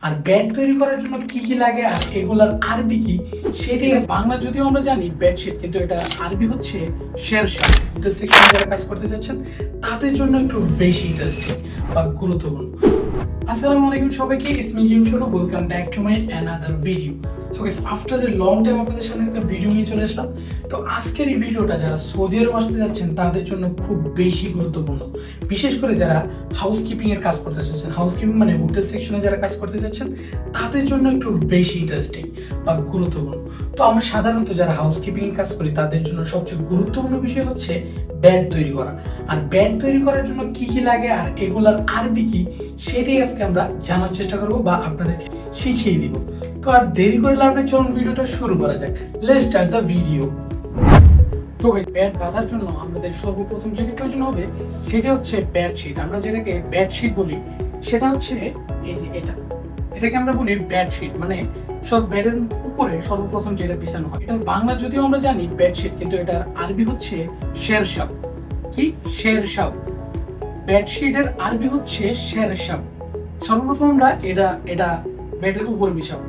আর bed তৈরি করার জন্য কি কি লাগে আর এগুলার আরবি কি সেটাই। বাংলা যদিও আমরা জানি বেডশিট, কিন্তু এটা আরবি হচ্ছে শেরশাহ। হোটেল সেকশনে যারা কাজ করতে যাচ্ছেন তাদের জন্য একটু বেশি ইন্টারেস্টিং বা গুরুত্বপূর্ণ। আসসালামু আলাইকুম সবাইকে, ইটস মি জিম শুরু, welcome back to my another video. So guys, after a long time আপনাদের সামনে একটা ভিডিও নিয়ে চলে আসলাম। তো আজকের এই ভিডিওটা যারা সৌদি আরব আসতে যাচ্ছেন তাদের জন্য খুব বেশি গুরুত্বপূর্ণ, বিশেষ করে যারা হাউসকিপিং এর কাজ করতে চাচ্ছেন। হাউসকিপিং মানে হোটেল সেকশনে যারা কাজ করতে যাচ্ছেন তাদের জন্য একটু বেশি ইন্টারেস্টিং বা গুরুত্বপূর্ণ। তো আমরা সাধারণত যারা হাউসকিপিং এর কাজ করি তাদের জন্য সবচেয়ে গুরুত্বপূর্ণ বিষয় হচ্ছে বেড তৈরি করা। আর বেড তৈরি করার জন্য কি কি লাগে আর এগুলার আরবি কি সেটাই আজকে আমরা জানার চেষ্টা করব বা আপনাদেরকে শিখিয়ে দিব। তো আর দেরি করে লাভ নেই, চলুন ভিডিওটা শুরু করা যাক। Let's start the video. তো বেড বাঁধার জন্য আমাদের সর্বপ্রথম যেটা প্রয়োজন হবে সেটা হচ্ছে বেডশিট। আমরা যেটাকে বেডশিট বলি সেটা হচ্ছে এই যে এটাকে আমরা বলি বেডশিট, মানে সব বেডের উপরে সর্বপ্রথম যেটা বিছানো হয়। এটার বাংলা যদিও আমরা জানি বেডশিট, কিন্তু এটার আরবি হচ্ছে শেরশাহ। কি? শেরশাহ। বেডশিটের আরবি হচ্ছে শেরশাহ। সর্বপ্রথম আমরা এটা বেডের উপরে বিছাবো।